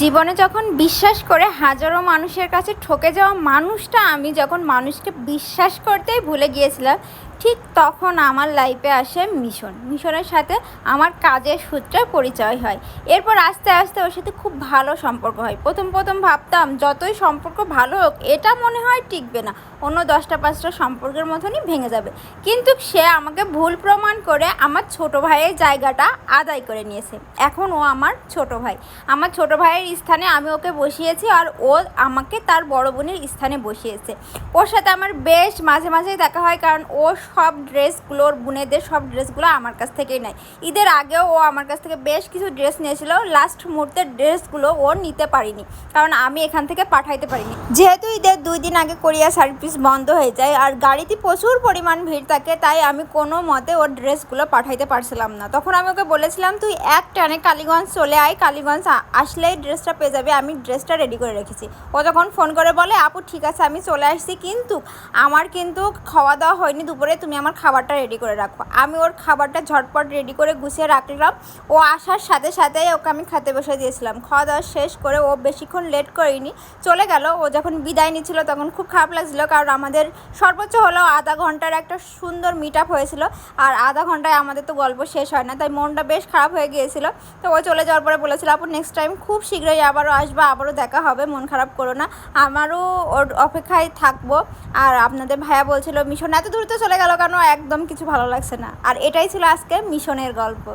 জীবনে যখন বিশ্বাস করে হাজারো মানুষের কাছে ঠকে যাওয়া মানুষটা আমি যখন মানুষকে বিশ্বাস করতেই ভুলে গিয়েছিলাম, ঠিক তখন আমার লাইফে আসে মিশনের সাথে আমার কাজের সূত্রে পরিচয় হয়। এরপর আস্তে আস্তে ওর সাথে খুব ভালো সম্পর্ক হয়। প্রথম প্রথম ভাবতাম যতই সম্পর্ক ভালো হোক এটা মনে হয় টিকবে না, অন্য 10টা 5টা সম্পর্কের মতনই ভেঙে যাবে। কিন্তু সে আমাকে ভুল প্রমাণ করে আমার ছোট ভাইয়ের জায়গাটা আদায় করে নিয়েছে। এখন ও আমার ছোট ভাই। আমার ছোট ভাইয়ের স্থানে আমি ওকে বসিয়েছি, আর ও আমাকে তার বড় বোনের স্থানে বসিয়েছে। ওর সাথে আমার বেশ মাঝে মাঝেই দেখা হয়, কারণ ও সব ড্রেসগুলো, ওর বোনেদের সব ড্রেসগুলো আমার কাছ থেকেই নেয়। ঈদের আগেও ও আমার কাছ থেকে বেশ কিছু ড্রেস নিয়েছিল। লাস্ট মুহূর্তের ড্রেসগুলো ও নিতে পারিনি, কারণ আমি এখান থেকে পাঠাইতে পারিনি। যেহেতু ঈদের 2 দিন আগে কোরিয়ার সার্ভিস বন্ধ হয়ে যায় আর গাড়িতে প্রচুর পরিমাণ ভিড় থাকে, তাই আমি কোনো মতে ওর ড্রেসগুলো পাঠাইতে পারছিলাম না। তখন আমি ওকে বলেছিলাম, তুই এক টানে কালীগঞ্জ চলে আয়, কালীগঞ্জ আসলেই ড্রেসটা পেয়ে যাবে, আমি ড্রেসটা রেডি করে রেখেছি। ও যখন ফোন করে বলে, আপু ঠিক আছে আমি চলে আসছি, কিন্তু আমার কিন্তু খাওয়া দাওয়া হয়নি দুপুরে, তুমি আমার খাবারটা রেডি করে রাখো। আমি ওর খাবারটা ঝটপট রেডি করে গুছিয়ে রাখলাম। ও আসার সাথে সাথেই ওকে আমি খেতে বসে দিয়েছিলাম। খাওয়া দাওয়া শেষ করে ও বেশিক্ষণ লেট করেনি, চলে গেল। ও যখন বিদায় নিচ্ছিল তখন খুব খারাপ লাগছিল, কারণ আমাদের সর্বোচ্চ হলেও আধা ঘন্টার একটা সুন্দর মিট আপ হয়েছিল, আর আধা ঘন্টায় আমাদের তো গল্প শেষ হয় না, তাই মনটা বেশ খারাপ হয়ে গিয়েছিল। তো ও চলে যাওয়ার পরে বলেছিল, আপু নেক্সট টাইম খুব শীঘ্রই আবারও আসবা, আবারও দেখা হবে, মন খারাপ করো না, আমারও ওর অপেক্ষায় থাকবো। আর আপনাদের ভাইয়া বলছিল মিশন এত দূর তো চলে গেল কেন, একদম কিছু ভালো লাগছে না। আর এটাই ছিল আজকে মিশনের গল্প।